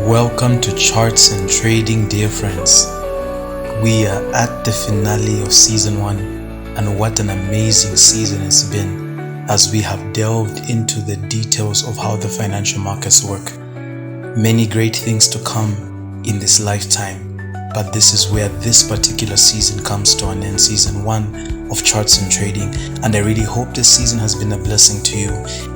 Welcome to Charts and Trading, dear friends. We are at the finale of Season 1, and what an amazing season it's been as we have delved into the details of how the financial markets work. Many great things to come in this lifetime, but this is where this particular season comes to an end, Season 1 of Charts and Trading, and I really hope this season has been a blessing to you.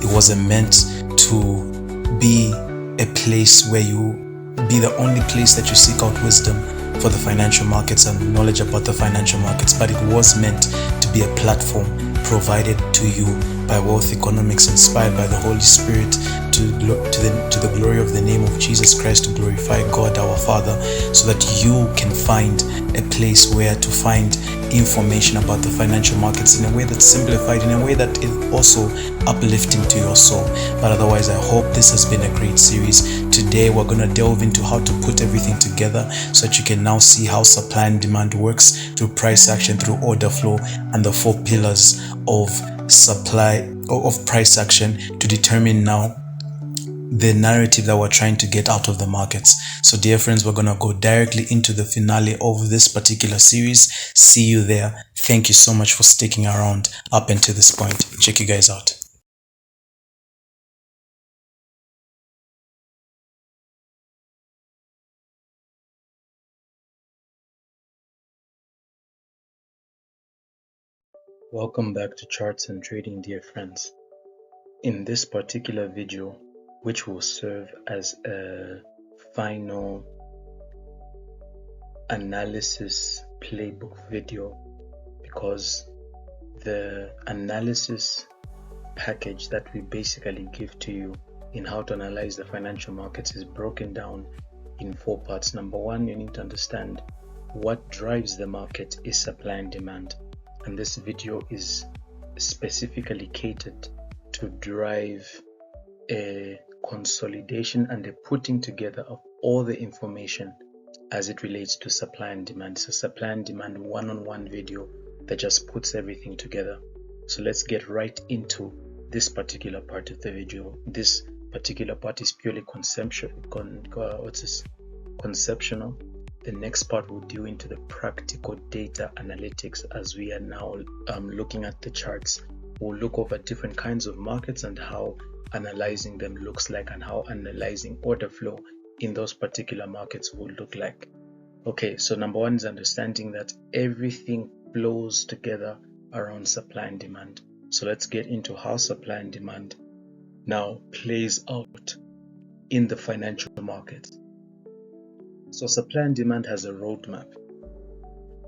It wasn't meant to be a place where you be the only place that you seek out wisdom for the financial markets and knowledge about the financial markets, but it was meant to be a platform provided to you by Wealth Economics, inspired by the Holy Spirit to the glory of the name of Jesus Christ, to glorify God our Father, so that you can find a place where to find information about the financial markets in a way that's simplified, in a way that is also uplifting to your soul. But otherwise, I hope this has been a great series. Today we're going to delve into how to put everything together so that you can now see how supply and demand works through price action, through order flow, and the 4 pillars of supply of price action to determine now the narrative that we're trying to get out of the markets. So dear friends, we're going to go directly into the finale of this particular series. See you there. Thank you so much for sticking around up until this point. Check you guys out. Welcome back to Charts and Trading, dear friends. In this particular video, which will serve as a final analysis playbook video, because the analysis package that we basically give to you in how to analyze the financial markets is broken down in 4 parts. Number 1, you need to understand what drives the market is supply and demand, and this video is specifically catered to drive a consolidation and a putting together of all the information as it relates to supply and demand. So supply and demand one-on-one video that just puts everything together. So let's get right into this particular part of the video. This particular part is purely conceptual. Conceptual. The next part will deal into the practical data analytics as we are now looking at the charts. We'll look over different kinds of markets and how analyzing them looks like, and how analyzing order flow in those particular markets will look like. Okay, so number 1 is understanding that everything flows together around supply and demand. So let's get into how supply and demand now plays out in the financial markets. So supply and demand has a roadmap.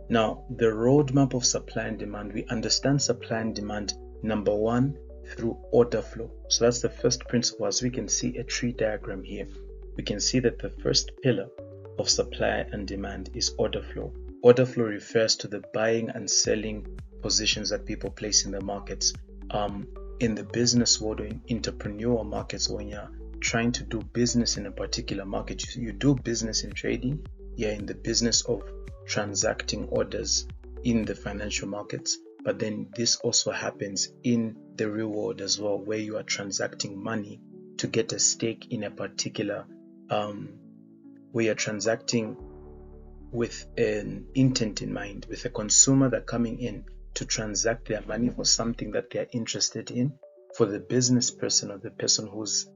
Now, the roadmap of supply and demand, we understand supply and demand, number 1, through order flow. So that's the first principle. As we can see a tree diagram here, we can see that the first pillar of supply and demand is order flow. Order flow refers to the buying and selling positions that people place in the markets. In the business world or in entrepreneurial markets, when you're trying to do business in a particular market, you do business in trading, you're in the business of transacting orders in the financial markets. But then this also happens in the real world as well, where you are transacting money to get a stake in a particular, where you're transacting with an intent in mind, with a consumer that coming in to transact their money for something that they're interested in. For the business person or the person who's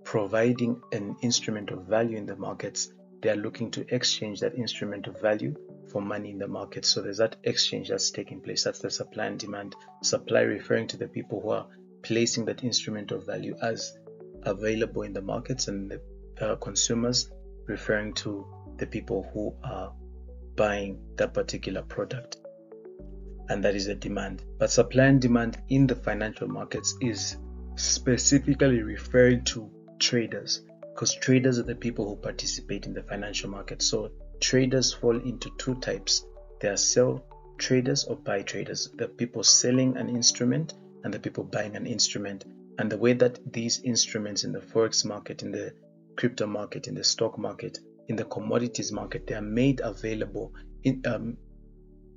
providing an instrument of value in the markets, they are looking to exchange that instrument of value for money in the market. So there's that exchange that's taking place. That's the supply and demand. Supply referring to the people who are placing that instrument of value as available in the markets, and the consumers referring to the people who are buying that particular product, and that is the demand. But supply and demand in the financial markets is specifically referring to traders, because traders are the people who participate in the financial market. So traders fall into 2 types. There are sell traders or buy traders, the people selling an instrument and the people buying an instrument. And the way that these instruments in the forex market, in the crypto market, in the stock market, in the commodities market, they are made available in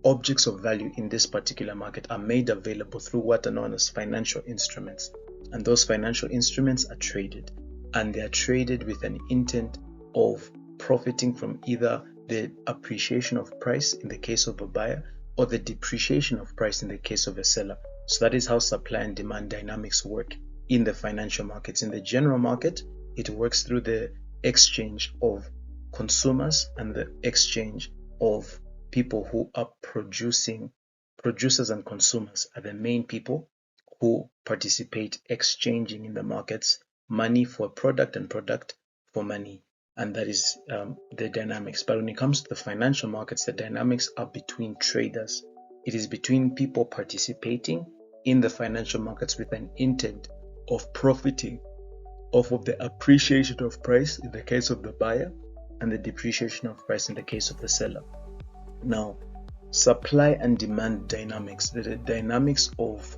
objects of value in this particular market are made available through what are known as financial instruments, and those financial instruments are traded. and they are traded with an intent of profiting from either the appreciation of price in the case of a buyer or the depreciation of price in the case of a seller. So that is how supply and demand dynamics work in the financial markets. In the general market, it works through the exchange of consumers and the exchange of people who are producing. Producers and consumers are the main people who participate exchanging in the markets money for product and product for money, and that is the dynamics. But when it comes to the financial markets, the dynamics are between traders. It is between people participating in the financial markets with an intent of profiting off of the appreciation of price in the case of the buyer and the depreciation of price in the case of the seller. Now, supply and demand dynamics, the dynamics of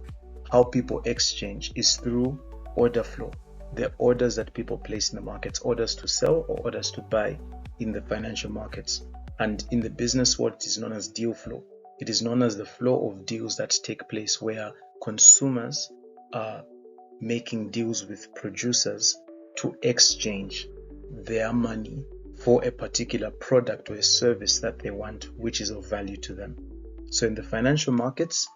how people exchange is through order flow. The orders that people place in the markets, orders to sell or orders to buy in the financial markets. And in the business world, it is known as deal flow. It is known as the flow of deals that take place where consumers are making deals with producers to exchange their money for a particular product or a service that they want, which is of value to them. So in the financial markets,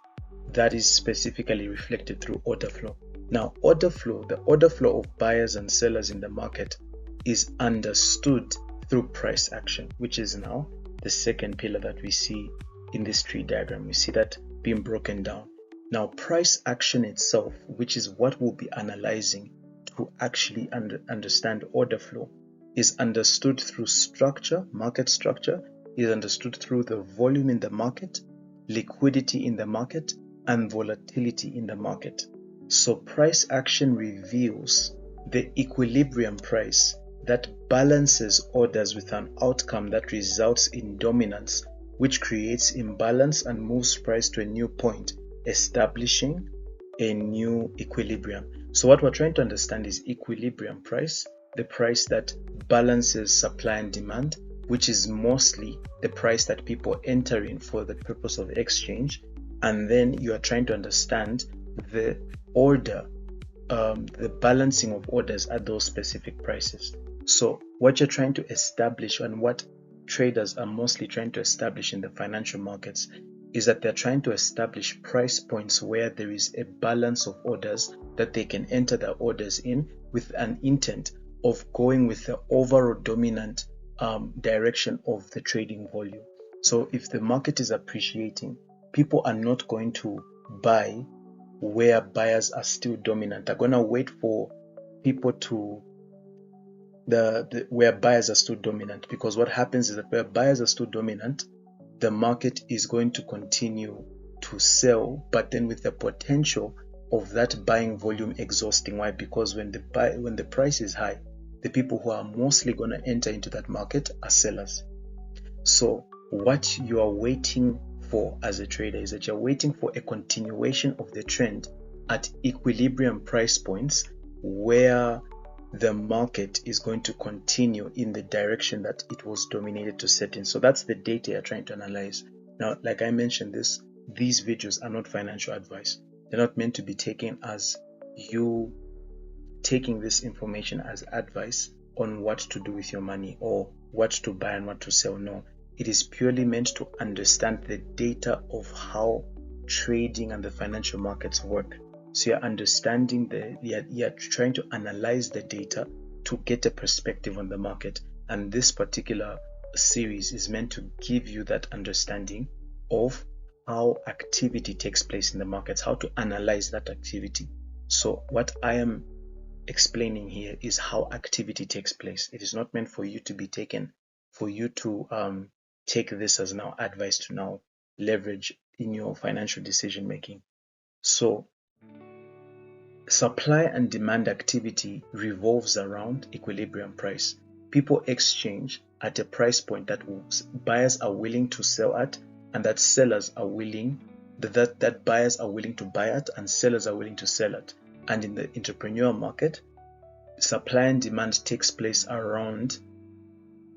that is specifically reflected through order flow. Now, order flow, the order flow of buyers and sellers in the market is understood through price action, which is now the second pillar that we see in this tree diagram. We see that being broken down. Now, price action itself, which is what we'll be analyzing to actually understand order flow, is understood through structure, market structure, is understood through the volume in the market, liquidity in the market, and volatility in the market. So price action reveals the equilibrium price that balances orders with an outcome that results in dominance, which creates imbalance and moves price to a new point, establishing a new equilibrium. So what we're trying to understand is equilibrium price, the price that balances supply and demand, which is mostly the price that people enter in for the purpose of exchange. And then you are trying to understand the order, the balancing of orders at those specific prices. So what you're trying to establish and what traders are mostly trying to establish in the financial markets is that they're trying to establish price points where there is a balance of orders that they can enter their orders in with an intent of going with the overall dominant direction of the trading volume. So if the market is appreciating, people are not going to buy where buyers are still dominant. They're going to wait for people to where buyers are still dominant, because what happens is that where buyers are still dominant, the market is going to continue to sell, but then with the potential of that buying volume exhausting. Why? Because when the price is high, the people who are mostly going to enter into that market are sellers. So what you are waiting for as a trader is that you're waiting for a continuation of the trend at equilibrium price points where the market is going to continue in the direction that it was dominated to set in. So that's the data you're trying to analyze. Now, like I mentioned, these videos are not financial advice. They're not meant to be taken as you taking this information as advice on what to do with your money or what to buy and what to sell. No, it is purely meant to understand the data of how trading and the financial markets work. So you're understanding you're trying to analyze the data to get a perspective on the market. And this particular series is meant to give you that understanding of how activity takes place in the markets, how to analyze that activity. So what I am explaining here is how activity takes place. It is not meant for you to be taken, for you to take this as now advice to now leverage in your financial decision making. So supply and demand activity revolves around equilibrium price. People exchange at a price point that buyers are willing to sell at, and that sellers are willing, that buyers are willing to buy at and sellers are willing to sell at. And in the entrepreneurial market, supply and demand takes place around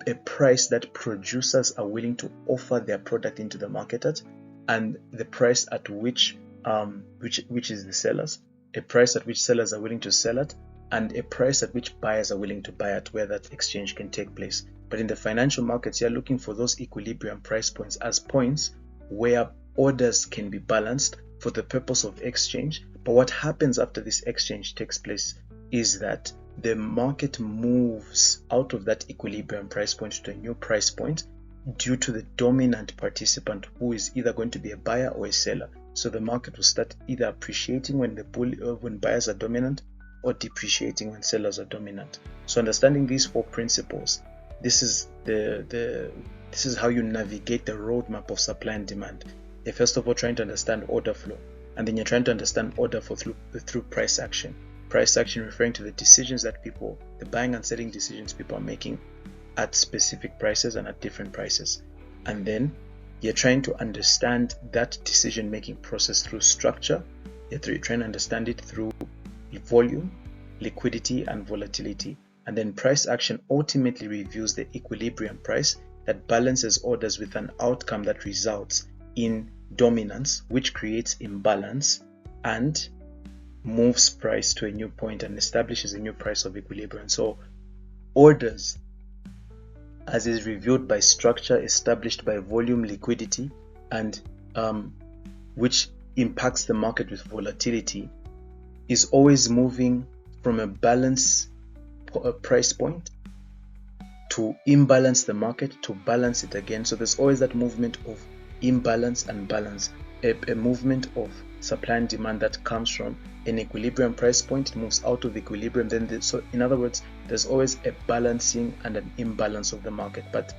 a price that producers are willing to offer their product into the market at, and the price at which is the sellers, a price at which sellers are willing to sell at, and a price at which buyers are willing to buy at where that exchange can take place. But in the financial markets, you're looking for those equilibrium price points as points where orders can be balanced for the purpose of exchange. But what happens after this exchange takes place is that the market moves out of that equilibrium price point to a new price point due to the dominant participant, who is either going to be a buyer or a seller. So the market will start either appreciating when buyers are dominant, or depreciating when sellers are dominant. So understanding these 4 principles, this is how you navigate the roadmap of supply and demand. You're first of all trying to understand order flow, and then you're trying to understand order flow through price action. Price action referring to the decisions that the buying and selling decisions people are making at specific prices and at different prices. And then you're trying to understand that decision-making process through structure. You're trying to understand it through volume, liquidity, and volatility. And then price action ultimately reviews the equilibrium price that balances orders with an outcome that results in dominance, which creates imbalance and moves price to a new point and establishes a new price of equilibrium. So orders, as is reviewed by structure, established by volume, liquidity, and which impacts the market with volatility, is always moving from a balance price point to imbalance the market to balance it again. So there's always that movement of imbalance and balance, a movement of supply and demand that comes from an equilibrium price point. It moves out of equilibrium. So in other words, there's always a balancing and an imbalance of the market. But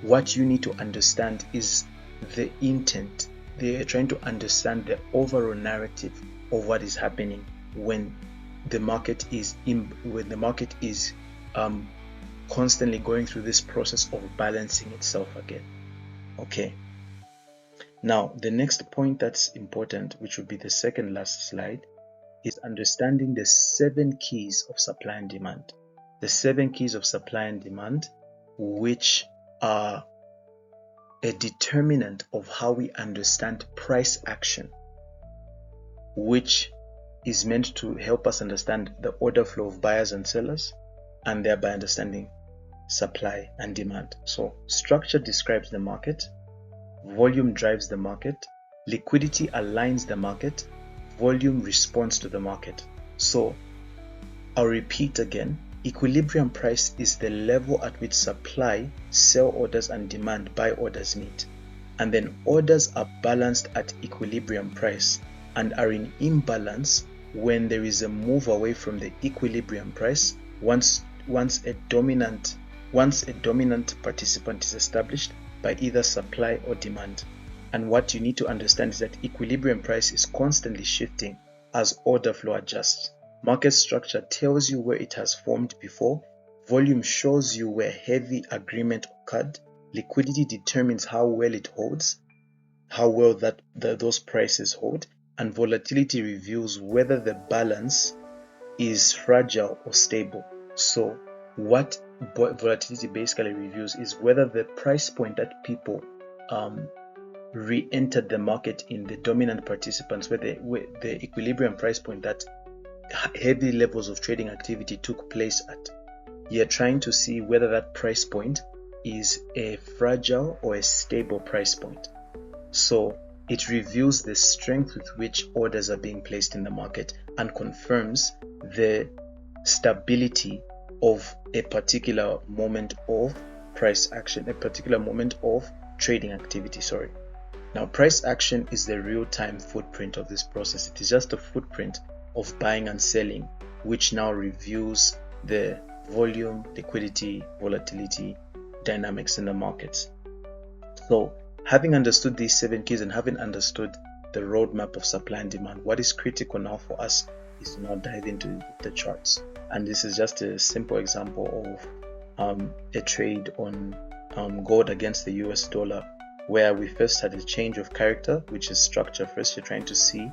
what you need to understand is the intent. They're trying to understand the overall narrative of what is happening when the market is constantly going through this process of balancing itself again. Okay. Now, the next point that's important, which will be the second last slide, is understanding the 7 keys of supply and demand. The 7 keys of supply and demand, which are a determinant of how we understand price action, which is meant to help us understand the order flow of buyers and sellers, and thereby understanding supply and demand. So structure describes the market, volume drives the market, liquidity aligns the market, volume responds to the market. So I'll repeat again, equilibrium price is the level at which supply, sell orders, and demand, buy orders meet. And then orders are balanced at equilibrium price and are in imbalance when there is a move away from the equilibrium price once a dominant participant is established by either supply or demand. And what you need to understand is that equilibrium price is constantly shifting as order flow adjusts. Market structure tells you where it has formed before, volume shows you where heavy agreement occurred, liquidity determines how well it holds, how well those prices hold, and volatility reveals whether the balance is fragile or stable. So what volatility basically reviews is whether the price point that people re-entered the market in, the dominant participants, where the equilibrium price point that heavy levels of trading activity took place at. You're trying to see whether that price point is a fragile or a stable price point. So it reviews the strength with which orders are being placed in the market and confirms the stability of a particular moment of price action, a particular moment of trading activity. Now, price action is the real-time footprint of this process. It is just a footprint of buying and selling, which now reviews the volume, liquidity, volatility dynamics in the markets. So having understood these 7 keys and having understood the roadmap of supply and demand, what is critical now for us is to now dive into the charts. And this is just a simple example of a trade on gold against the US dollar, where we first had a change of character, which is structure. First, you're trying to see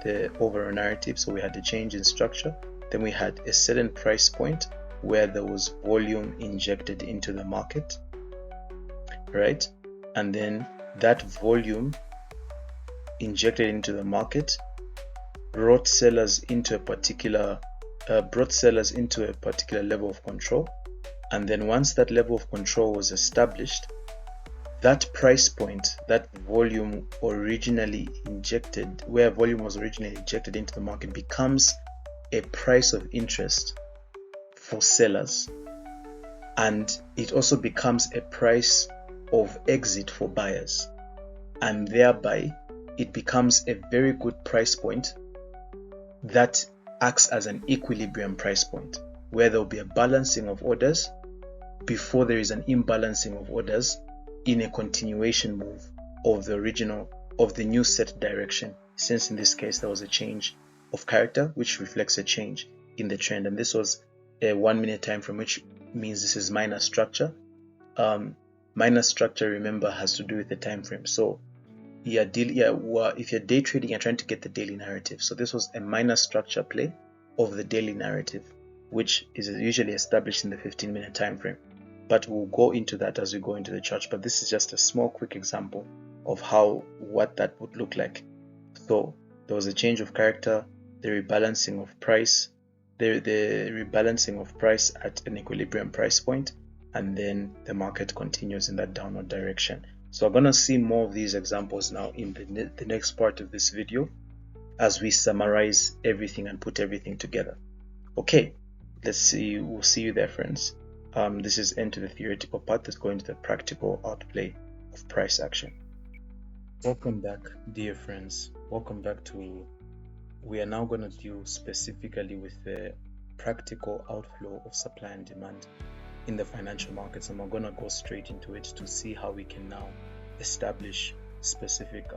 the overall narrative. So we had a change in structure. Then we had a certain price point where there was volume injected into the market, right? And then that volume injected into the market brought sellers into a particular brought sellers into a particular level of control, and then once that level of control was established, that price point, that volume originally injected, where volume was originally injected into the market, becomes a price of interest for sellers, and it also becomes a price of exit for buyers, and thereby it becomes a very good price point that acts as an equilibrium price point, where there will be a balancing of orders before there is an imbalancing of orders in a continuation move of the new set direction, since in this case there was a change of character which reflects a change in the trend, and this was a 1 minute time frame, which means this is minor structure. Minor structure, remember, has to do with the time frame. So if you're day trading, you're trying to get the daily narrative. So this was a minor structure play of the daily narrative, which is usually established in the 15-minute time frame. But we'll go into that as we go into the chart. But this is just a small, quick example of what that would look like. So there was a change of character, the rebalancing of price, the rebalancing of price at an equilibrium price point, and then the market continues in that downward direction. So we're going to see more of these examples now in the next part of this video as we summarize everything and put everything together. Okay, let's see. We'll see you there, friends. This is into the theoretical part. Let's go into the practical outplay of price action. Welcome back, dear friends. Welcome back we are now going to deal specifically with the practical outflow of supply and demand in the financial markets, and we're going to go straight into it to see how we can now establish specific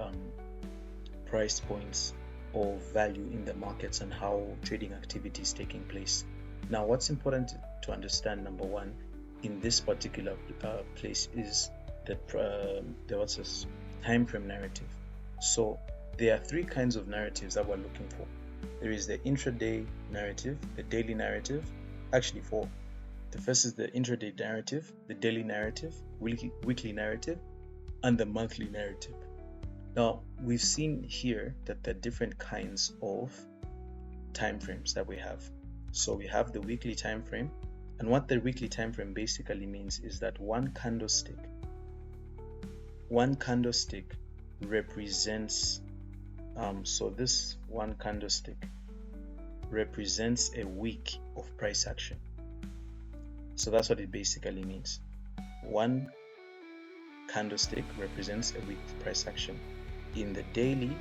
price points of value in the markets and how trading activity is taking place. Now, what's important to understand, number one, in this particular place is the time frame narrative. So there are three kinds of narratives that we're looking for. There is the intraday narrative, the daily narrative, actually four. The first is the intraday narrative, the daily narrative, weekly narrative, and the monthly narrative. Now, we've seen here that there are different kinds of time frames that we have. So we have the weekly time frame, and what the weekly time frame basically means is that one candlestick represents so this one candlestick represents a week of price action. So that's what it basically means. One candlestick represents a week of price action. In the daily,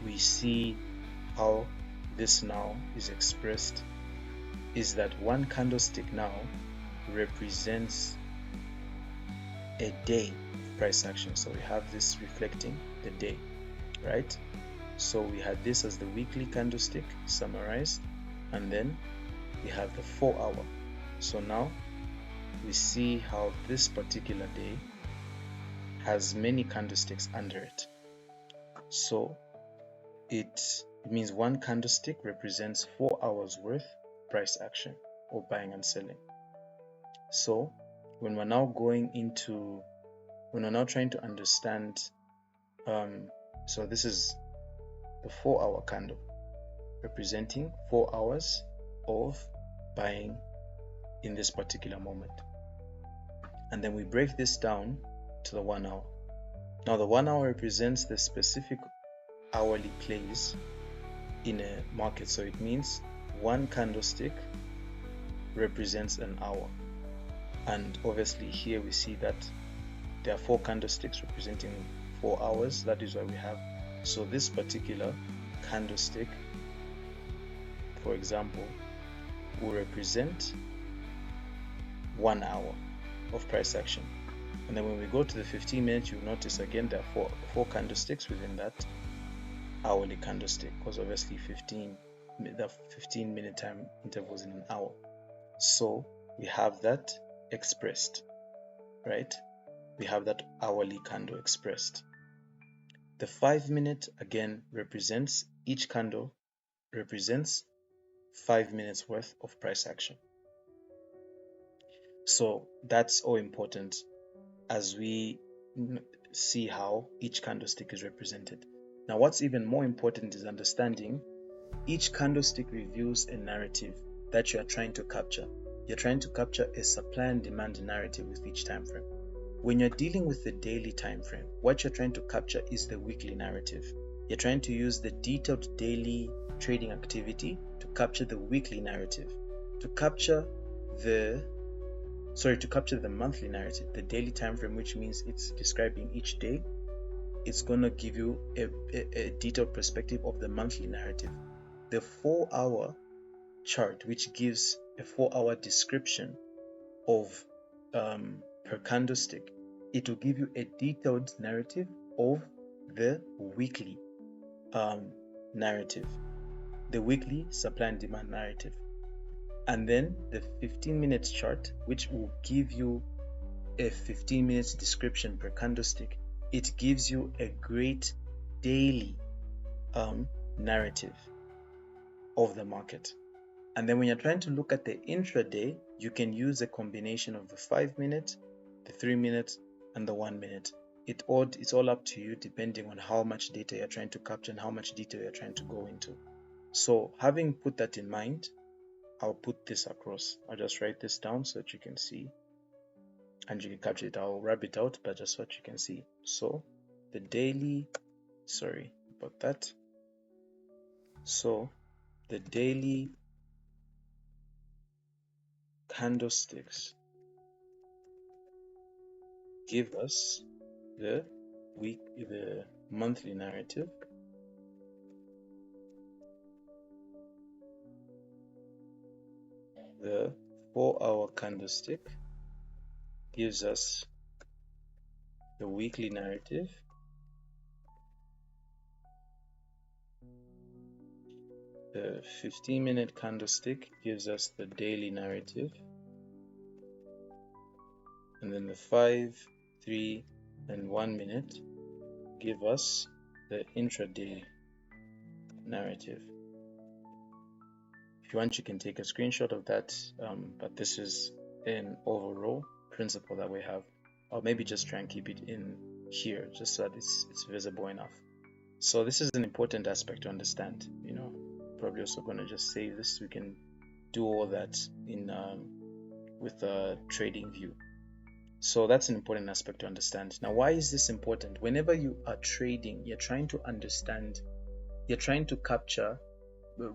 we see how this now is expressed is that one candlestick now represents a day of price action. So we have this reflecting the day, right? So we had this as the weekly candlestick summarized, and then we have the 4 hour. So now we see how this particular day has many candlesticks under it. So it means one candlestick represents 4 hours worth price action or buying and selling. So when we're now trying to understand, so this is the 4 hour candle representing 4 hours of buying in this particular moment. And then we break this down to the 1 hour. Now the 1 hour represents the specific hourly plays in a market. So it means one candlestick represents an hour. And obviously here we see that there are 4 candlesticks representing 4 hours. That is why we have. So this particular candlestick, for example, will represent 1 hour of price action. And then when we go to the 15 minutes, you'll notice again there are four candlesticks within that hourly candlestick, because obviously 15-minute time intervals in an hour. So we have that expressed, right? We have that hourly candle expressed. The 5-minute again represents, each candle represents 5 minutes worth of price action. So that's all important as we see how each candlestick is represented. Now what's even more important is understanding Each candlestick reveals a narrative that you are trying to capture. You're trying to capture a supply and demand narrative with each time frame. When you're dealing with the daily time frame, what you're trying to capture is the weekly narrative. You're trying to use the detailed daily trading activity to capture the weekly narrative. To capture the monthly narrative, the daily time frame, which means it's describing each day, it's going to give you a detailed perspective of the monthly narrative. The 4-hour chart, which gives a 4-hour description of per candlestick, it will give you a detailed narrative of the weekly narrative, the weekly supply and demand narrative. And then the 15 minutes chart, which will give you a 15 minutes description per candlestick, it gives you a great daily narrative of the market. And then when you're trying to look at the intraday, you can use a combination of the 5 minute, the 3 minute, and the 1 minute. It's all up to you depending on how much data you're trying to capture and how much detail you're trying to go into. So having put that in mind, I'll put this across. I'll just write this down so that you can see and you can capture it. I'll wrap it out, but just so that you can see. So the daily, sorry about that. So the daily candlesticks give us the monthly narrative, the 4-hour candlestick gives us the weekly narrative, the 15-minute candlestick gives us the daily narrative, and then the 5, 3, and 1 minute give us the intraday narrative. If you want, you can take a screenshot of that, but this is an overall principle that we have. Or maybe just try and keep it in here just so that it's visible enough. So this is an important aspect to understand. Probably also going to just save this. We can do all that in with a trading view. So that's an important aspect to understand. Now, why is this important? Whenever you are trading, you're trying to understand, you're trying to capture,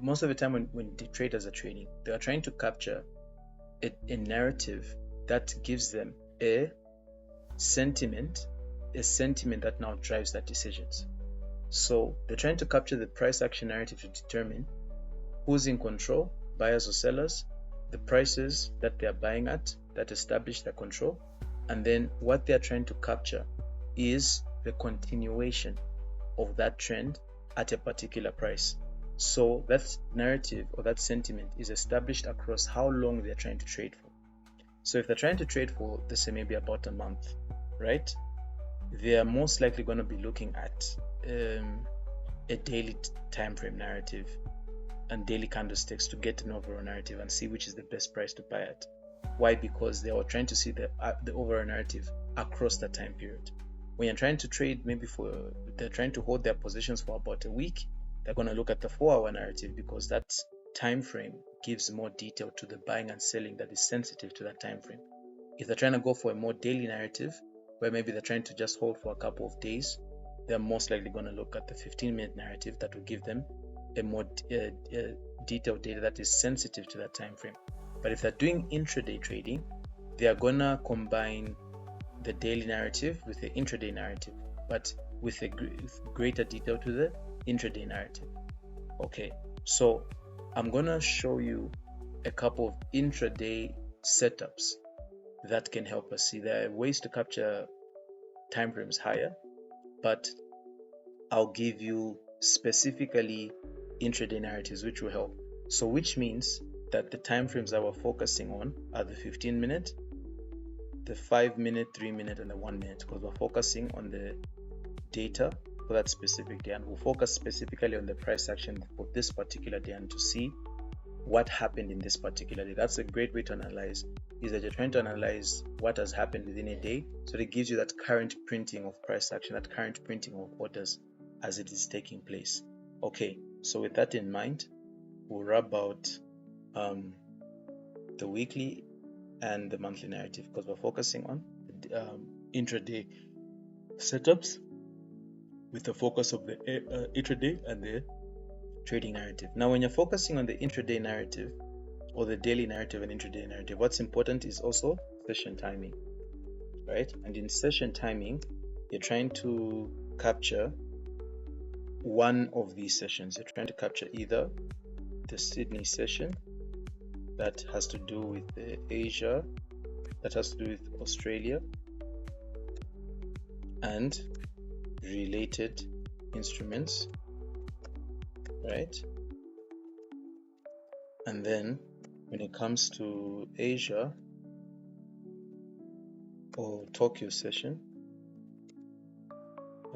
most of the time when the traders are trading, they are trying to capture a narrative that gives them a sentiment that now drives their decisions. So they're trying to capture the price action narrative to determine who's in control, buyers or sellers, the prices that they're buying at that establish their control, and then what they're trying to capture is the continuation of that trend at a particular price. So that narrative or that sentiment is established across how long they're trying to trade for. So if they're trying to trade for, let's say, maybe about a month, right? They are most likely going to be looking at a daily time frame narrative and daily candlesticks to get an overall narrative and see which is the best price to buy at. Why? Because they are trying to see the overall narrative across that time period. When you're trying to trade, maybe they're trying to hold their positions for about a week, they're going to look at the 4-hour narrative because that time frame gives more detail to the buying and selling that is sensitive to that time frame. If they're trying to go for a more daily narrative, where maybe they're trying to just hold for a couple of days, they're most likely going to look at the 15-minute narrative that will give them a more detailed data that is sensitive to that time frame. But if they're doing intraday trading, they are going to combine the daily narrative with the intraday narrative, but with a greater detail to the intraday narrative. Okay, so I'm going to show you a couple of intraday setups that can help us see. There are ways to capture time frames higher, but I'll give you specifically intraday narratives which will help. So which means that the time frames that we're focusing on are the 15-minute, the 5-minute, 3-minute, and the 1-minute, because we're focusing on the data for that specific day, and we'll focus specifically on the price action for this particular day and to see what happened in this particular day. That's a great way to analyze, is that you're trying to analyze what has happened within a day, so it gives you that current printing of price action, that current printing of orders as it is taking place. Okay, So with that in mind, we'll rub out the weekly and the monthly narrative, because we're focusing on the intraday setups with the focus of the intraday and the trading narrative. Now, when you're focusing on the intraday narrative or the daily narrative and intraday narrative, what's important is also session timing, right? And in session timing, you're trying to capture one of these sessions. You're trying to capture either the Sydney session that has to do with Asia, that has to do with Australia, and related instruments, right? And then when it comes to Asia or Tokyo session,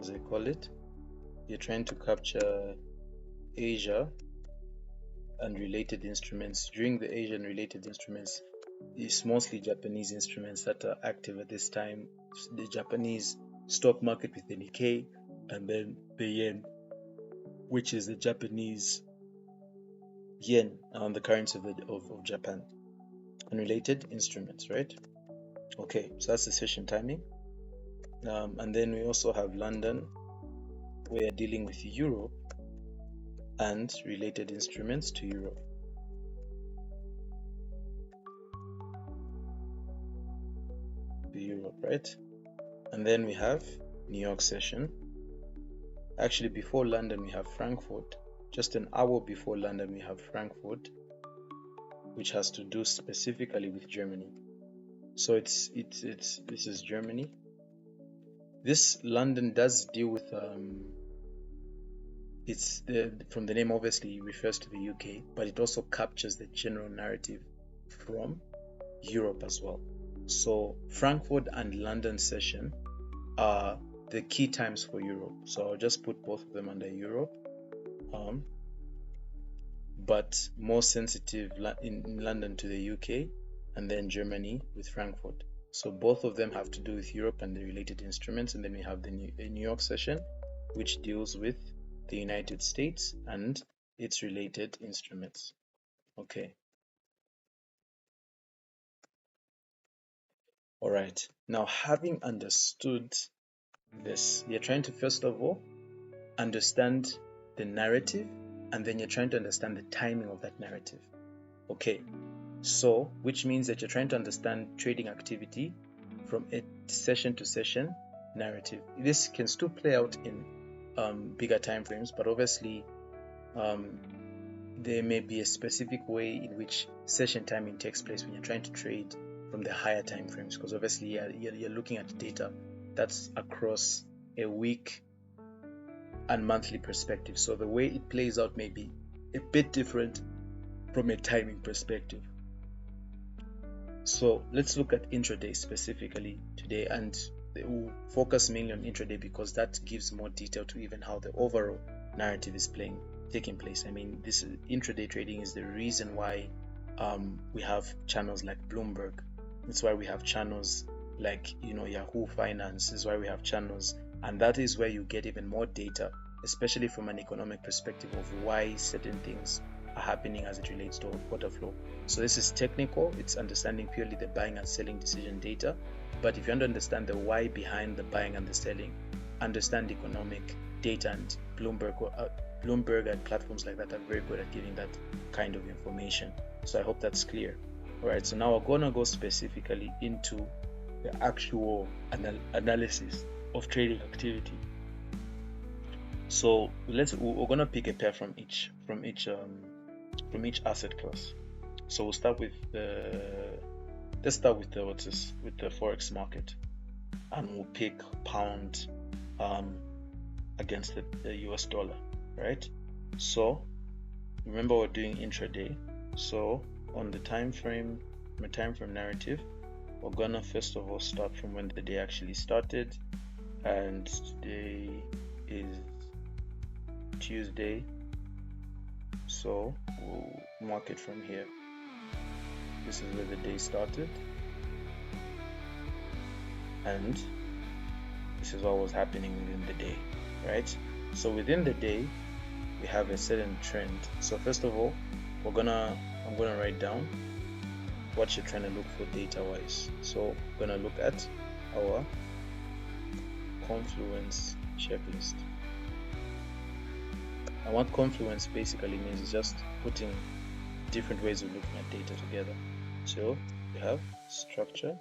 as I call it, you're trying to capture Asia and related instruments. During the Asian related instruments, it's mostly Japanese instruments that are active at this time. The Japanese stock market with the Nikkei, and then the yen, which is the Japanese yen, the currency of Japan, and related instruments, right? Okay, so that's the session timing. And then we also have London, where you're dealing with Europe and related instruments to Europe. Right? And then we have New York session. Actually, before London, we have Frankfurt. Just an hour before London, we have Frankfurt, which has to do specifically with Germany. So this is Germany. This London does deal with from the name obviously refers to the UK, but it also captures the general narrative from Europe as well. So Frankfurt and London session are the key times for Europe. So I'll just put both of them under Europe, but more sensitive in London to the UK, and then Germany with Frankfurt. So both of them have to do with Europe and the related instruments. And then we have the New York session, which deals with the United States and its related instruments. Okay. All right. Now, having understood this, you're trying to first of all understand the narrative, and then you're trying to understand the timing of that narrative. Okay. So, which means that you're trying to understand trading activity from a session to session narrative. This can still play out in bigger time frames, but obviously there may be a specific way in which session timing takes place when you're trying to trade from the higher time frames, because obviously you're looking at data that's across a week and monthly perspective. So the way it plays out may be a bit different from a timing perspective. So let's look at intraday specifically today, and we'll focus mainly on intraday because that gives more detail to even how the overall narrative is taking place. I mean, this intraday trading is the reason why we have channels like Bloomberg. That's why we have channels like Yahoo Finance. Is why we have channels, and that is where you get even more data, especially from an economic perspective of why certain things are happening as it relates to order flow. So this is technical. It's understanding purely the buying and selling decision data. But if you want to understand the why behind the buying and the selling, understand economic data, and Bloomberg and platforms like that are very good at giving that kind of information. So I hope that's clear. All right, so now we're gonna go specifically into the actual analysis of trading activity. So we're gonna pick a pair from each asset class. So we'll start with let's start with the forex market, and we'll pick pound against the US dollar, right? So remember, we're doing intraday. So on the time frame narrative, we're gonna first of all start from when the day actually started, and today is Tuesday, so we'll mark it from here. This is where the day started, and this is what was happening within the day, right? So within the day, we have a certain trend. So first of all, I'm gonna write down what you're trying to look for data wise. So we're gonna look at our confluence checklist. And what confluence basically means is just putting different ways of looking at data together. So we have structure,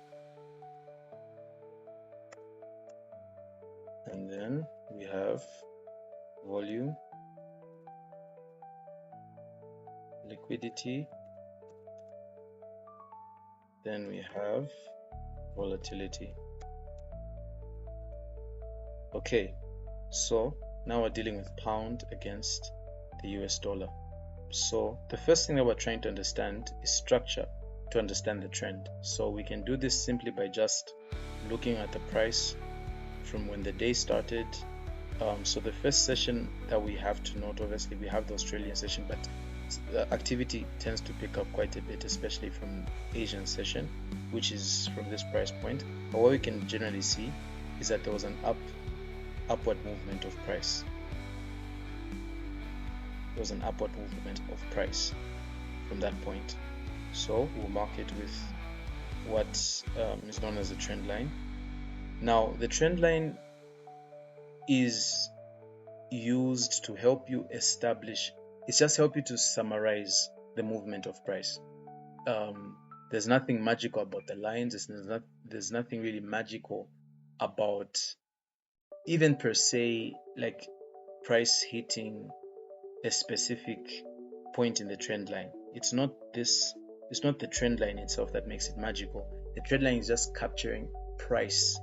and then we have volume, liquidity, then we have volatility. Okay, so now we're dealing with pound against the US dollar. So the first thing that we're trying to understand is structure to understand the trend. So we can do this simply by just looking at the price from when the day started. So the first session that we have to note, obviously we have the Australian session, but the activity tends to pick up quite a bit, especially from Asian session, which is from this price point. But what we can generally see is that there was an upward movement of price. There was an upward movement of price from that point. So we'll mark it with what is known as the trend line. Now the trend line is used to help you establish, it's just help you to summarize the movement of price. There's nothing magical about the lines. There's nothing really magical about even per se like price hitting a specific point in the trend line. It's not the trend line itself that makes it magical. The trend line is just capturing price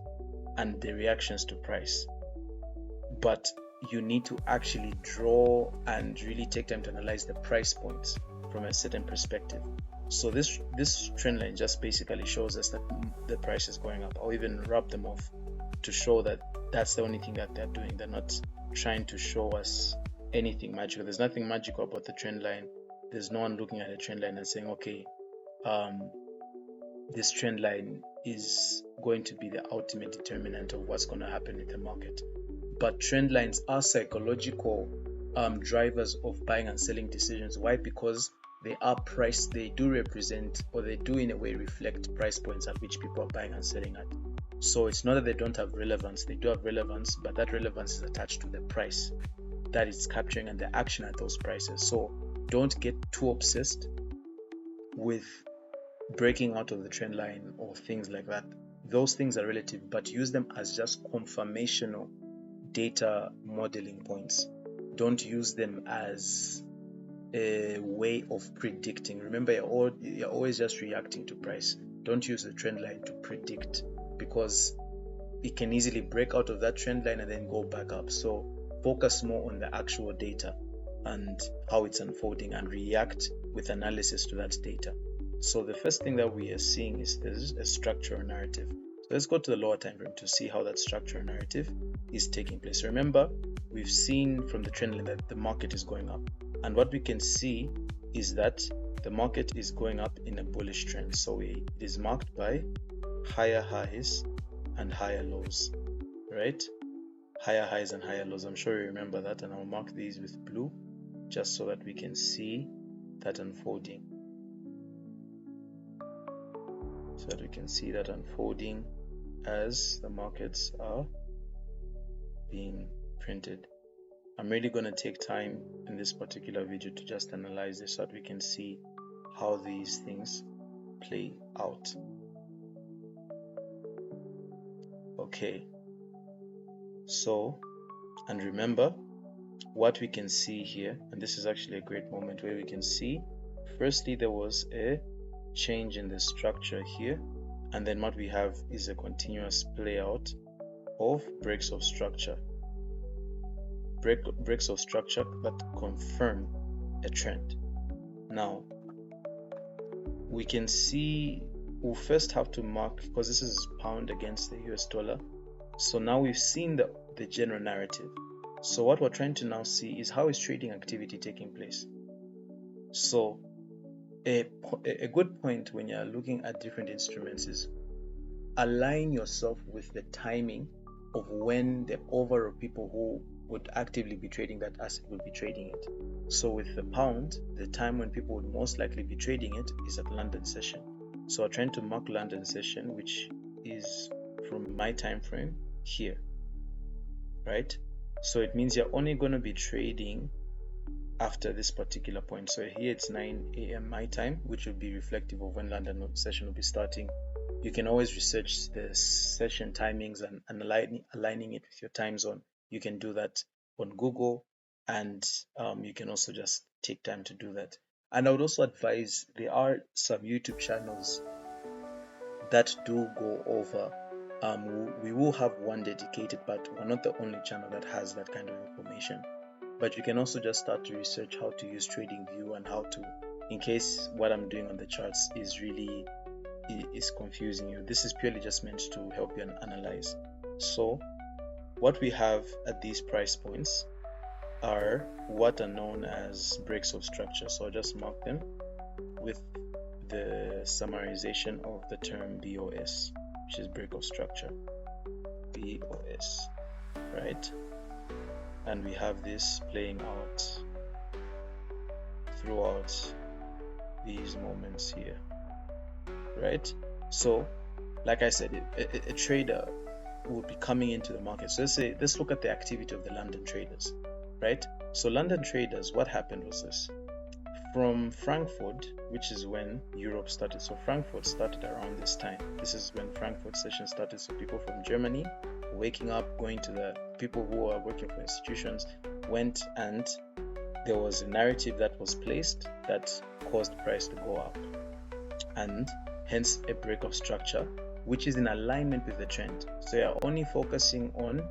and the reactions to price. But you need to actually draw and really take time to analyze the price points from a certain perspective. So this trend line just basically shows us that the price is going up. I'll even rub them off to show that that's the only thing that they're doing. They're not trying to show us anything magical. There's nothing magical about the trend line. There's no one looking at a trend line and saying, okay, this trend line is going to be the ultimate determinant of what's going to happen in the market. But trend lines are psychological drivers of buying and selling decisions. Why? Because they are price, they do represent, or they do in a way reflect price points at which people are buying and selling at. So it's not that they don't have relevance, they do have relevance, but that relevance is attached to the price that it's capturing and the action at those prices. So don't get too obsessed with breaking out of the trend line or things like that. Those things are relative, but use them as just confirmational data modeling points. Don't use them as a way of predicting. Remember, you're always just reacting to price. Don't use the trend line to predict, because it can easily break out of that trend line and then go back up. So focus more on the actual data and how it's unfolding and react with analysis to that data. So the first thing that we are seeing is there's a structural narrative. So let's go to the lower time frame to see how that structural narrative is taking place. Remember, we've seen from the trend line that the market is going up, and what we can see is that the market is going up in a bullish trend. So it is marked by higher highs and higher lows, right? Higher highs and higher lows. I'm sure you remember that, and I'll mark these with blue just so that we can see that unfolding. So that we can see that unfolding as the markets are being printed. I'm really going to take time in this particular video to just analyze this so that we can see how these things play out. Okay, so, and remember what we can see here, and this is actually a great moment where we can see, firstly, there was a change in the structure here, and then what we have is a continuous play out of breaks of structure. Breaks of structure that confirm a trend. Now, we can see, we'll first have to mark, because this is pound against the US dollar. So now we've seen the general narrative. So what we're trying to now see is how is trading activity taking place. So a good point when you're looking at different instruments is align yourself with the timing of when the overall people who would actively be trading that asset would be trading it. So with the pound, the time when people would most likely be trading it is at London session. So I'm trying to mark London session, which is from my time frame here, right? So it means you're only going to be trading after this particular point. So here it's 9 a.m. my time, which will be reflective of when London session will be starting. You can always research the session timings and aligning it with your time zone. You can do that on Google, and you can also just take time to do that. And I would also advise, there are some YouTube channels that do go over. We will have one dedicated, but we're not the only channel that has that kind of information. But you can also just start to research how to use TradingView and how to, in case what I'm doing on the charts is really is confusing you. This is purely just meant to help you analyze. So what we have at these price points are what are known as breaks of structure. So I'll just mark them with the summarization of the term BOS, which is break of structure, BOS, right? And we have this playing out throughout these moments here, right? So like I said, a trader will be coming into the market. So let's look at the activity of the London traders, right? So London traders, what happened was this: from Frankfurt, which is when Europe started. So Frankfurt started around this time. This is when Frankfurt session started. So people from Germany waking up, going to the people who are working for institutions went, and there was a narrative that was placed that caused price to go up, and hence a break of structure, which is in alignment with the trend. So you're only focusing on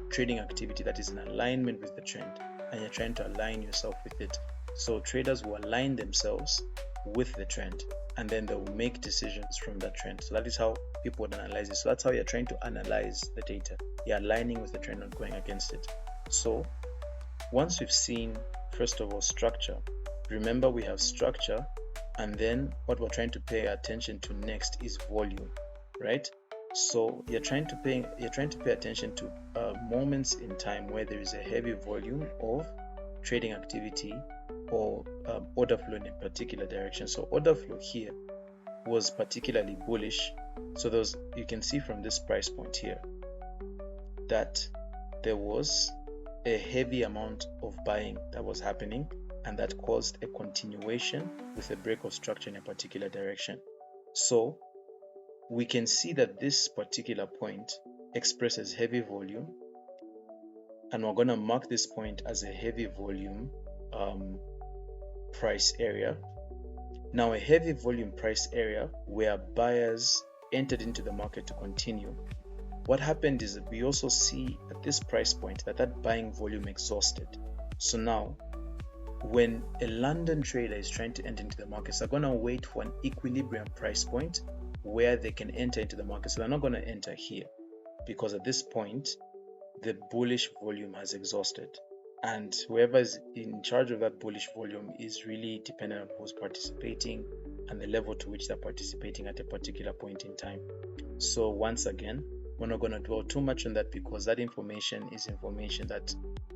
trading activity that is in alignment with the trend, and you're trying to align yourself with it. So traders will align themselves with the trend, and then they will make decisions from that trend. So that is how people would analyze it. So that's how you're trying to analyze the data. You're aligning with the trend, not going against it. So once we've seen, first of all, structure, remember we have structure, and then what we're trying to pay attention to next is volume, right? So you're trying to pay attention to moments in time where there is a heavy volume of trading activity or order flow in a particular direction. So order flow here was particularly bullish. So you can see from this price point here that there was a heavy amount of buying that was happening, and that caused a continuation with a break of structure in a particular direction. So we can see that this particular point expresses heavy volume, and we're going to mark this point as a heavy volume price area. Now, a heavy volume price area where buyers entered into the market to continue. What happened is that we also see at this price point that buying volume exhausted. So now, when a London trader is trying to enter into the markets, they're going to wait for an equilibrium price point where they can enter into the market. So they're not going to enter here, because at this point the bullish volume has exhausted, and whoever is in charge of that bullish volume is really dependent on who's participating and the level to which they're participating at a particular point in time. So once again, we're not going to dwell too much on that, because that information is information that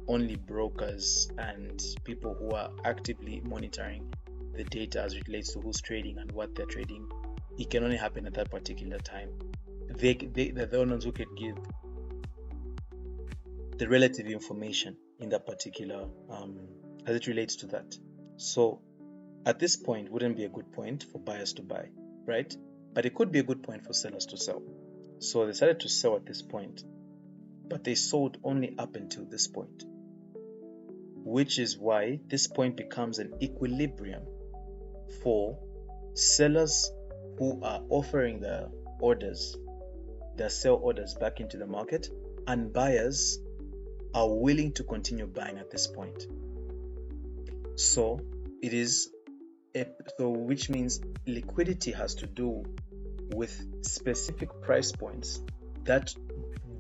only brokers and people who are actively monitoring the data as it relates to who's trading and what they're trading, it can only happen at that particular time. They're the ones who can give the relative information in that particular as it relates to that. So at this point wouldn't be a good point for buyers to buy, right? But it could be a good point for sellers to sell. So they decided to sell at this point, but they sold only up until this point, which is why this point becomes an equilibrium for sellers who are offering their sell orders back into the market, and buyers are willing to continue buying at this point. So it is which means liquidity has to do with specific price points that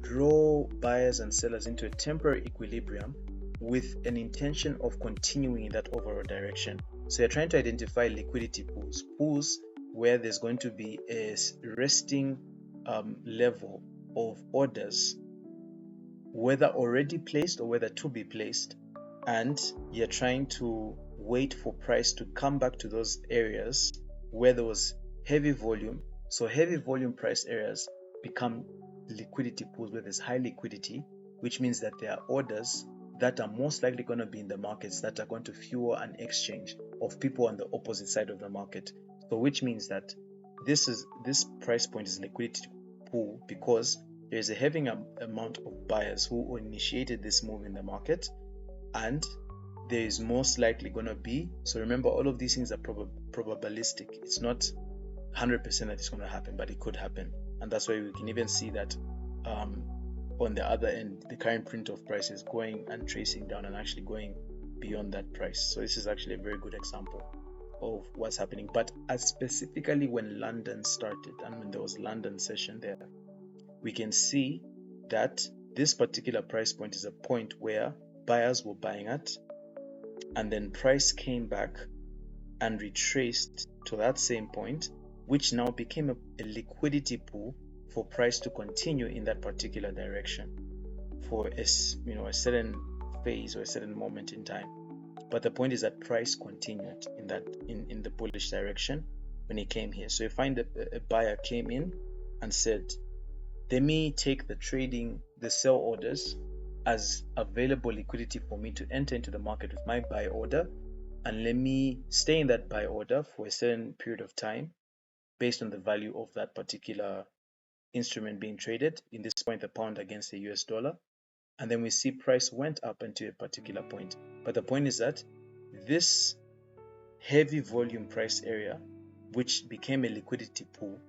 draw buyers and sellers into a temporary equilibrium with an intention of continuing in that overall direction. So you're trying to identify liquidity pools where there's going to be a resting level of orders whether already placed or whether to be placed, and you're trying to wait for price to come back to those areas where there was heavy volume. So heavy volume price areas become liquidity pools where there's high liquidity, which means that there are orders that are most likely going to be in the markets that are going to fuel an exchange of people on the opposite side of the market. So which means that this price point is liquidity pool because there is a heavy amount of buyers who initiated this move in the market, and there is most likely going to be, so remember, all of these things are probabilistic. It's not 100% that it's going to happen, but it could happen. And that's why we can even see that on the other end, the current print of price is going and tracing down and actually going beyond that price. So this is actually a very good example of what's happening. But as specifically when London started and when there was London session there, we can see that this particular price point is a point where buyers were buying at, and then price came back and retraced to that same point, which now became a liquidity pool for price to continue in that particular direction for a certain phase or a certain moment in time. But the point is that price continued in the bullish direction when it came here. So you find that a buyer came in and said, let me take the sell orders as available liquidity for me to enter into the market with my buy order, and let me stay in that buy order for a certain period of time based on the value of that particular instrument being traded, in this point the pound against the US dollar. And then we see price went up into a particular point. But the point is that this heavy volume price area, which became a liquidity pool,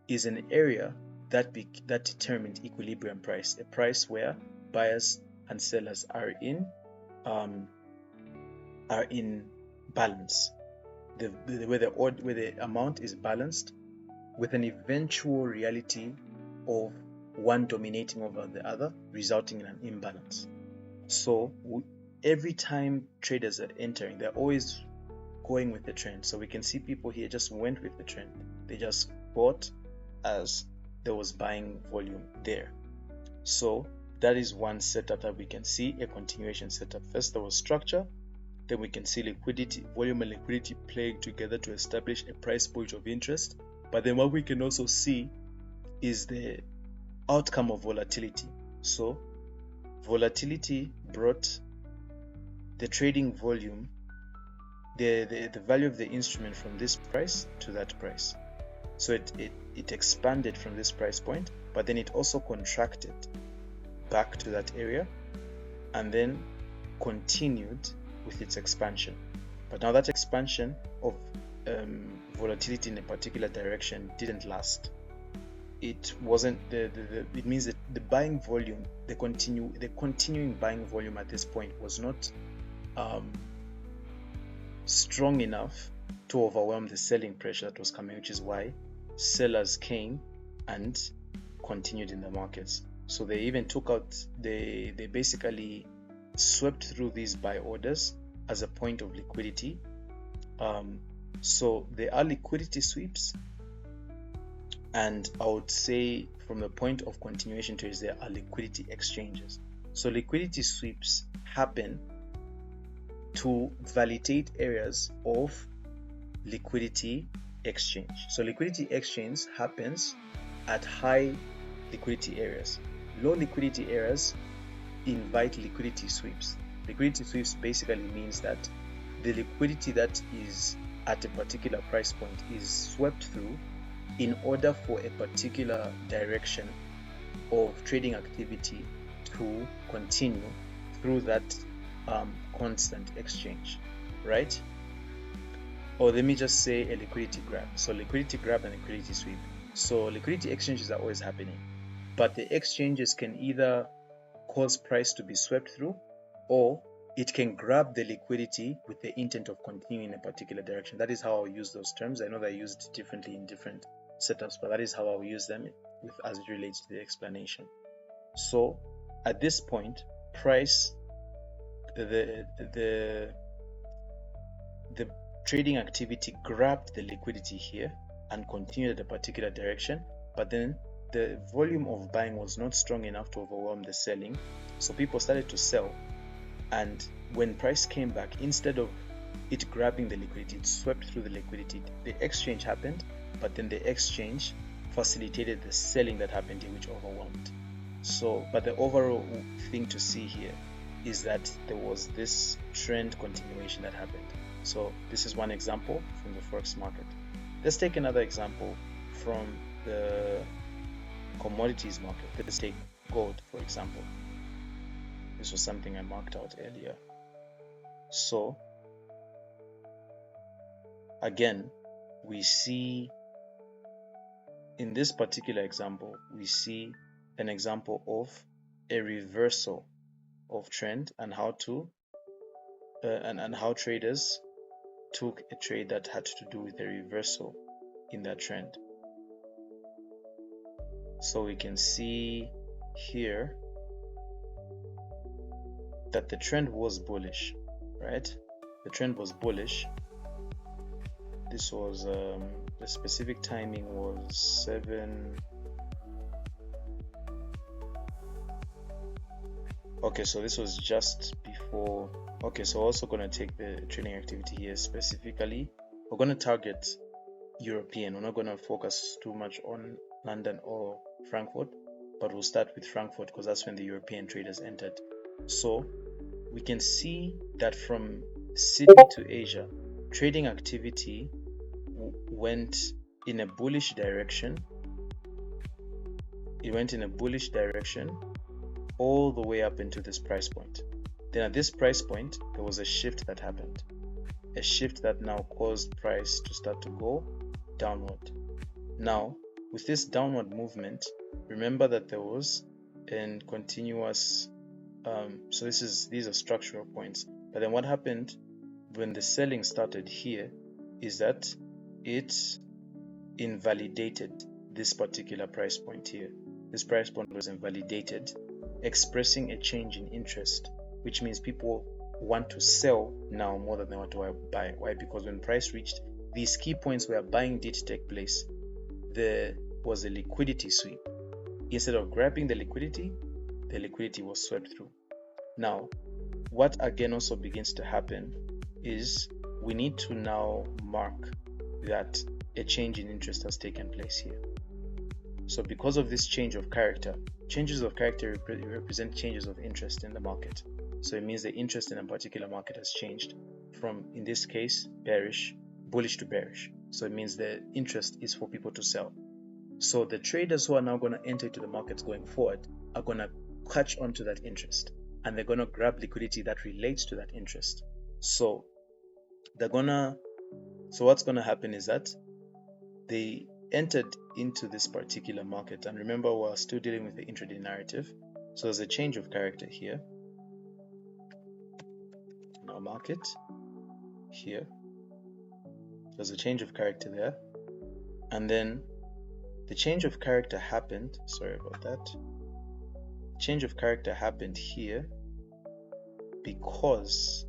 is an area that determined equilibrium price, a price where buyers and sellers are in balance, where the amount is balanced, with an eventual reality of one dominating over the other, resulting in an imbalance. So every time traders are entering, they're always going with the trend. So we can see people here just went with the trend. They just bought as there was buying volume there. So that is one setup that we can see, a continuation setup. First there was structure, then we can see liquidity, volume and liquidity playing together to establish a price point of interest. But then what we can also see is the outcome of volatility. So volatility brought the trading volume, the value of the instrument from this price to that price. So it expanded from this price point, but then it also contracted back to that area and then continued with its expansion. But now that expansion of volatility in a particular direction didn't last. It wasn't it means that the buying volume, the continuing buying volume at this point was not strong enough to overwhelm the selling pressure that was coming, which is why sellers came and continued in the markets. So they even took out, they basically swept through these buy orders as a point of liquidity. So there are liquidity sweeps, and I would say from the point of continuation to is there are liquidity exchanges. So liquidity sweeps happen to validate areas of liquidity exchange. So liquidity exchange happens at high liquidity areas. Low liquidity areas invite liquidity sweeps. Liquidity sweeps basically means that the liquidity that is at a particular price point is swept through in order for a particular direction of trading activity to continue through that constant exchange, right? Or let me just say a liquidity grab. So liquidity grab and liquidity sweep. So liquidity exchanges are always happening, but the exchanges can either cause price to be swept through, or it can grab the liquidity with the intent of continuing in a particular direction. That is how I'll use those terms. I know they're used differently in different setups, but that is how I'll use them as it relates to the explanation. So at this point, price, the trading activity grabbed the liquidity here and continued at a particular direction, but then the volume of buying was not strong enough to overwhelm the selling. So people started to sell, and when price came back, instead of it grabbing the liquidity, it swept through the liquidity. The exchange happened, but then the exchange facilitated the selling that happened here, which overwhelmed. So, but the overall thing to see here is that there was this trend continuation that happened. So this is one example from the Forex market. Let's take another example from the commodities market. Let's take gold, for example. This was something I marked out earlier. So again, we see in this particular example, we see an example of a reversal of trend and how to and how traders took a trade that had to do with a reversal in that trend. So we can see here that the trend was bullish, right? The trend was bullish. This was the specific timing was 7. Okay, so this was just before. Okay, so we're also going to take the trading activity here specifically. We're going to target European. We're not going to focus too much on London or Frankfurt, but we'll start with Frankfurt because that's when the European traders entered. So we can see that from Sydney to Asia, trading activity went in a bullish direction. It went in a bullish direction all the way up into this price point. Then at this price point, there was a shift that happened. A shift that now caused price to start to go downward. Now, with this downward movement, remember that there was a continuous, so these are structural points. But then what happened when the selling started here is that it invalidated this particular price point here. This price point was invalidated, expressing a change in interest, which means people want to sell now more than they want to buy. Why? Because when price reached these key points where buying did take place, there was a liquidity sweep. Instead of grabbing the liquidity was swept through. Now, what again also begins to happen is we need to now mark that a change in interest has taken place here. So because of this change of character, changes of character represent changes of interest in the market. So it means the interest in a particular market has changed from, in this case, bullish to bearish. So it means the interest is for people to sell. So the traders who are now going to enter into the markets going forward are going to catch on to that interest, and they're going to grab liquidity that relates to that interest. So what's going to happen is that they entered into this particular market, and remember we're still dealing with the intraday narrative. So there's a change of character here in our market. Here there's a change of character there, and then the change of character happened, sorry about that, change of character happened here because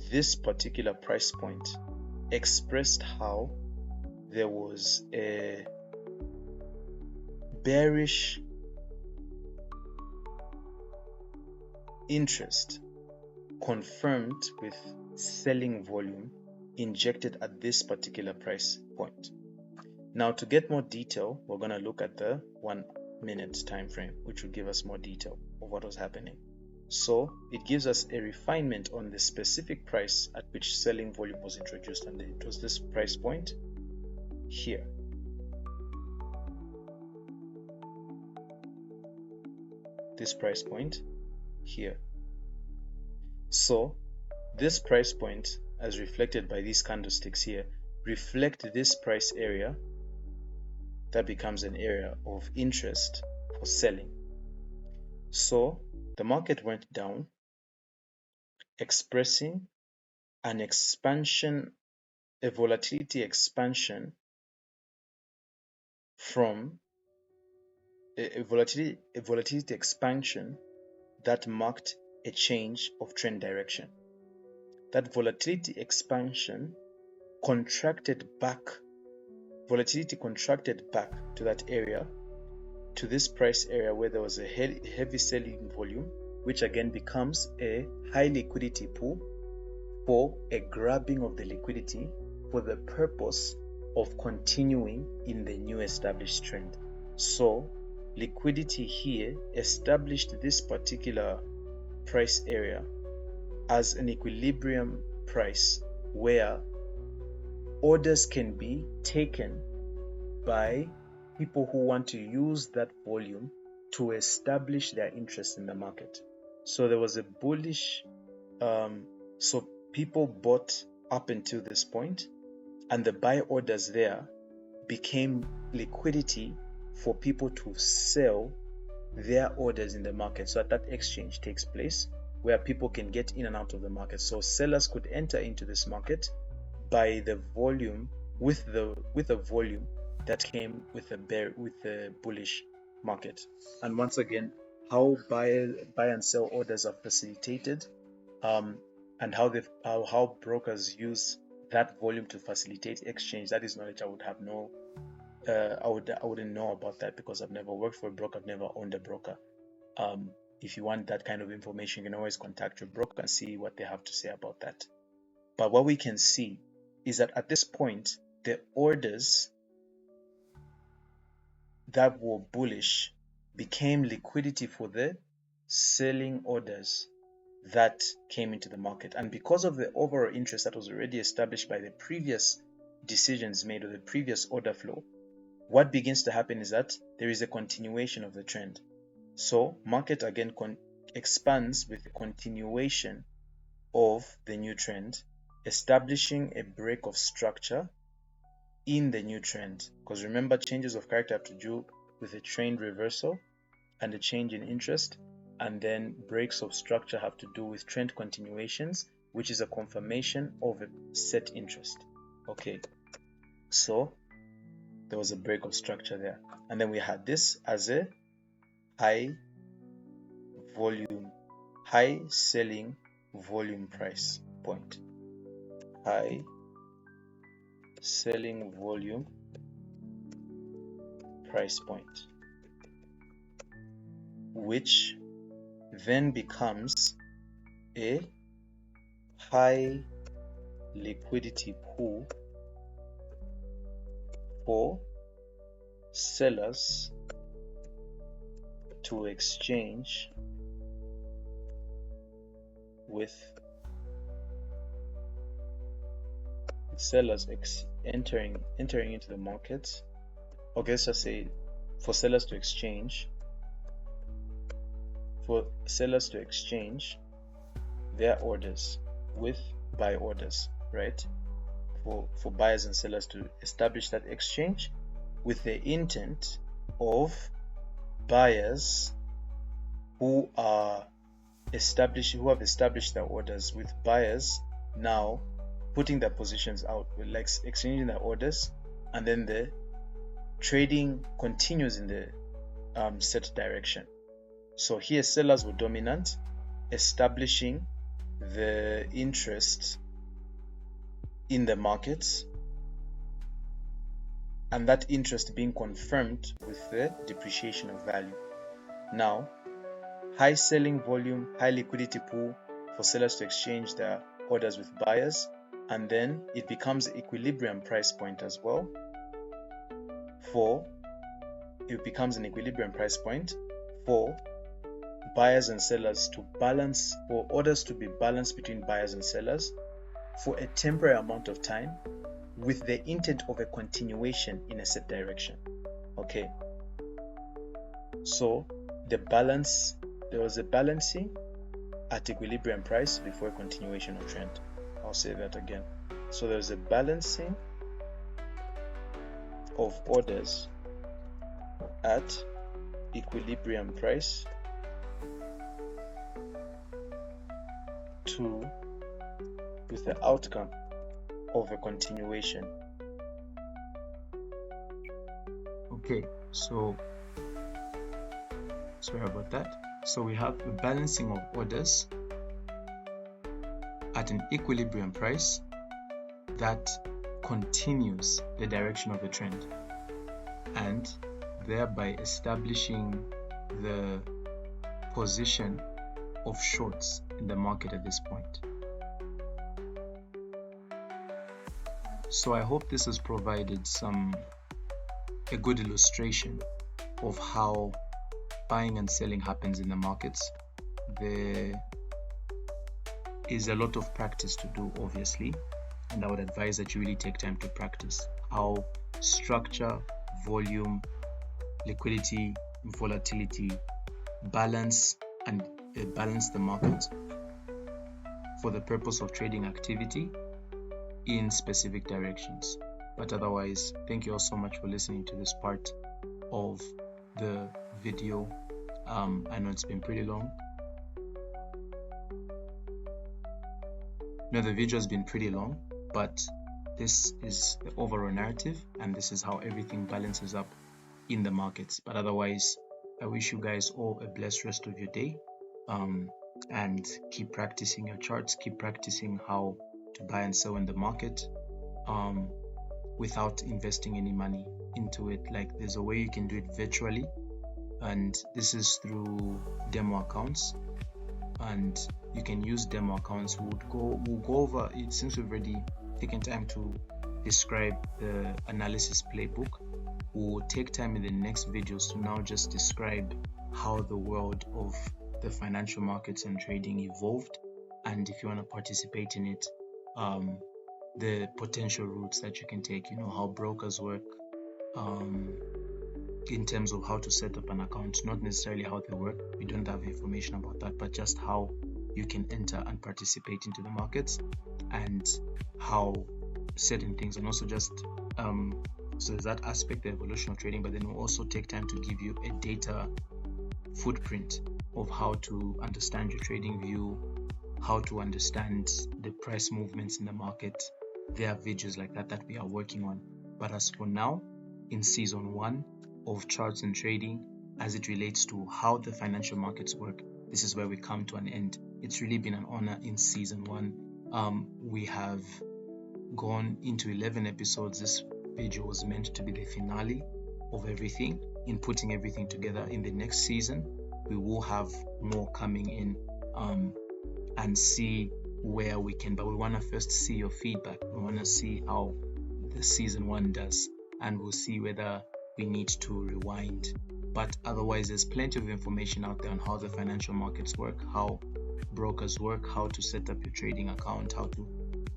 this particular price point expressed how there was a bearish interest confirmed with selling volume injected at this particular price point. Now, to get more detail, we're going to look at the 1 minute time frame, which will give us more detail of what was happening. So it gives us a refinement on the specific price at which selling volume was introduced, and it was this price point here. This price point here. So this price point, as reflected by these candlesticks here, reflect this price area that becomes an area of interest for selling. So the market went down, expressing an expansion, a volatility expansion from a volatility expansion that marked a change of trend direction. That volatility expansion contracted back. Volatility contracted back to that area to this price area where there was a heavy selling volume, which again becomes a high liquidity pool for a grabbing of the liquidity for the purpose of continuing in the new established trend. So liquidity here established this particular price area as an equilibrium price where orders can be taken by people who want to use that volume to establish their interest in the market. So there was a bullish, so people bought up until this point, and the buy orders there became liquidity for people to sell their orders in the market. So that exchange takes place where people can get in and out of the market. So sellers could enter into this market by the volume with a volume that came with the bullish market. And once again, how buy and sell orders are facilitated, and how brokers use that volume to facilitate exchange. That is knowledge I would have I wouldn't know about that because I've never worked for a broker, I've never owned a broker. If you want that kind of information, you can always contact your broker and see what they have to say about that. But what we can see is that at this point, the orders that were bullish became liquidity for the selling orders that came into the market. And because of the overall interest that was already established by the previous decisions made or the previous order flow, what begins to happen is that there is a continuation of the trend. So market again expands with the continuation of the new trend, establishing a break of structure in the new trend. Because remember, changes of character have to do with a trend reversal and a change in interest, and then breaks of structure have to do with trend continuations, which is a confirmation of a set interest. Okay, so there was a break of structure there, and then we had this as a high selling volume price point. High selling volume price point, which then becomes a high liquidity pool for sellers to exchange with sellers entering into the market. Okay, let's just say for sellers to exchange their orders with buy orders, right? For buyers and sellers to establish that exchange with the intent of buyers who have established their orders, with buyers now putting their positions out, like exchanging their orders, and then the trading continues in the set direction. So here sellers were dominant, establishing the interest in the markets, and that interest being confirmed with the depreciation of value. Now, high selling volume, high liquidity pool for sellers to exchange their orders with buyers, and then it becomes an equilibrium price point as well. It becomes an equilibrium price point for buyers and sellers to balance, for orders to be balanced between buyers and sellers for a temporary amount of time, with the intent of a continuation in a set direction. Okay, so there was a balancing at equilibrium price before a continuation of trend. I'll say that again. So there's a balancing of orders at equilibrium price with the outcome of a continuation. Okay, so sorry about that. So we have the balancing of orders at an equilibrium price that continues the direction of the trend, and thereby establishing the position of shorts in the market at this point. So I hope this has provided a good illustration of how buying and selling happens in the markets. There is a lot of practice to do, obviously, and I would advise that you really take time to practice how structure, volume, liquidity, volatility balance the market for the purpose of trading activity in specific directions. But otherwise, thank you all so much for listening to this part of the video. I know it's been pretty long. No, the video has been pretty long, but this is the overall narrative, and this is how everything balances up in the markets. But otherwise, I wish you guys all a blessed rest of your day, and keep practicing your charts, keep practicing how to buy and sell in the market without investing any money into it. Like, there's a way you can do it virtually, and this is through demo accounts, and you can use demo accounts. We'll go over it since we've already taken time to describe the analysis playbook. We'll take time in the next videos to now just describe how the world of the financial markets and trading evolved, and if you want to participate in it, the potential routes that you can take, how brokers work, in terms of how to set up an account, not necessarily how they work. We don't have information about that, but just how you can enter and participate into the markets, and how certain things, and also just so there's that aspect, the evolution of trading, but then we'll also take time to give you a data footprint of how to understand your trading view, how to understand the price movements in the market. There are videos like that we are working on. But as for now, in season 1 of charts and trading, as it relates to how the financial markets work, this is where we come to an end. It's really been an honor in season 1. We have gone into 11 episodes. This video was meant to be the finale of everything, in putting everything together. In the next season, we will have more coming in, and see where we can, but we want to first see your feedback. We want to see how the season 1 does, and we'll see whether we need to rewind. But otherwise, there's plenty of information out there on how the financial markets work, how brokers work, how to set up your trading account,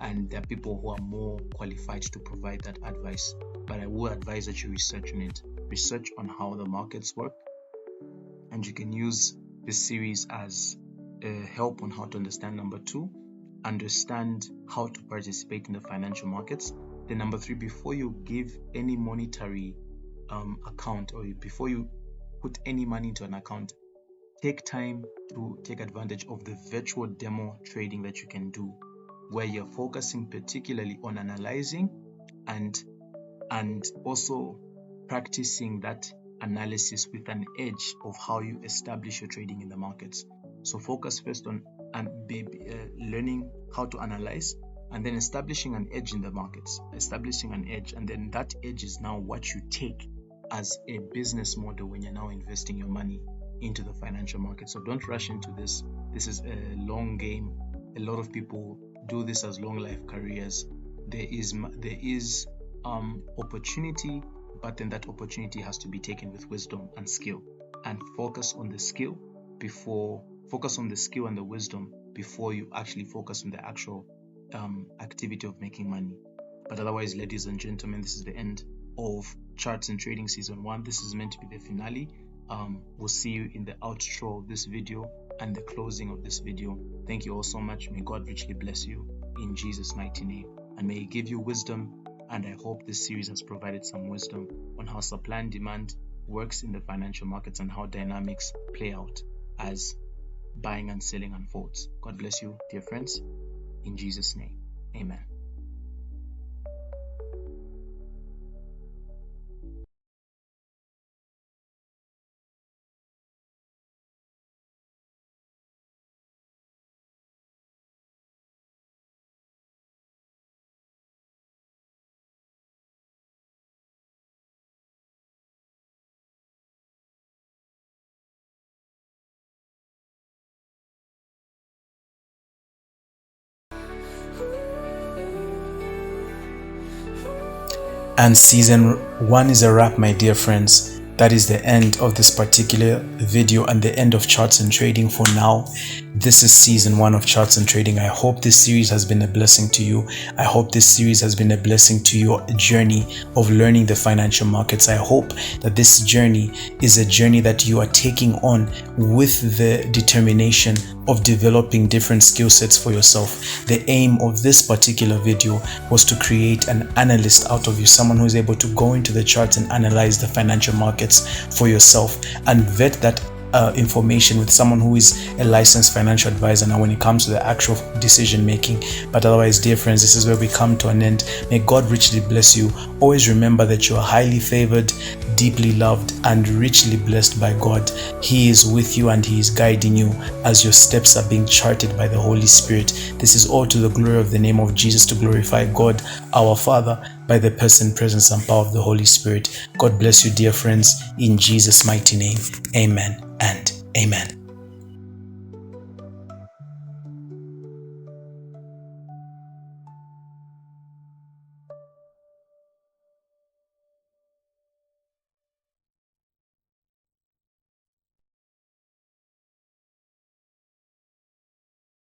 and there are people who are more qualified to provide that advice. But I will advise that you research on how the markets work, and you can use this series as help on how to understand. Number 2, understand how to participate in the financial markets. Then number 3, before you give any monetary account, or before you put any money into an account, take time to take advantage of the virtual demo trading that you can do, where you're focusing particularly on analyzing and also practicing that analysis with an edge of how you establish your trading in the markets. So focus first on learning how to analyze, and then establishing an edge in the markets, and then that edge is now what you take as a business model when you're now investing your money into the financial market. So don't rush into this. This is a long game. A lot of people do this as long life careers. There is opportunity, but then that opportunity has to be taken with wisdom and skill, and focus on the skill and the wisdom before you actually focus on the actual activity of making money. But otherwise, ladies and gentlemen, this is the end of Charts and Trading Season 1. This is meant to be the finale. We'll see you in the outro of this video and the closing of this video. Thank you all so much. May God richly bless you in Jesus' mighty name, and may He give you wisdom. And I hope this series has provided some wisdom on how supply and demand works in the financial markets, and how dynamics play out as buying and selling unfolds. God bless you, dear friends. In Jesus' name, amen. And season 1 is a wrap, my dear friends. That is the end of this particular video and the end of Charts and Trading for now. This is season 1 of Charts and Trading. I hope this series has been a blessing to you. I hope this series has been a blessing to your journey of learning the financial markets. I hope that this journey is a journey that you are taking on with the determination of developing different skill sets for yourself. The aim of this particular video was to create an analyst out of you, someone who is able to go into the charts and analyze the financial markets for yourself and vet that information with someone who is a licensed financial advisor now when it comes to the actual decision making. But otherwise, dear friends, this is where we come to an end. May God richly bless you. Always remember that you are highly favored, deeply loved, and richly blessed by God. He is with you and He is guiding you as your steps are being charted by the Holy Spirit. This is all to the glory of the name of Jesus, to glorify God our Father by the person, presence, and power of the Holy Spirit. God bless you, dear friends, in Jesus' mighty name. Amen and amen.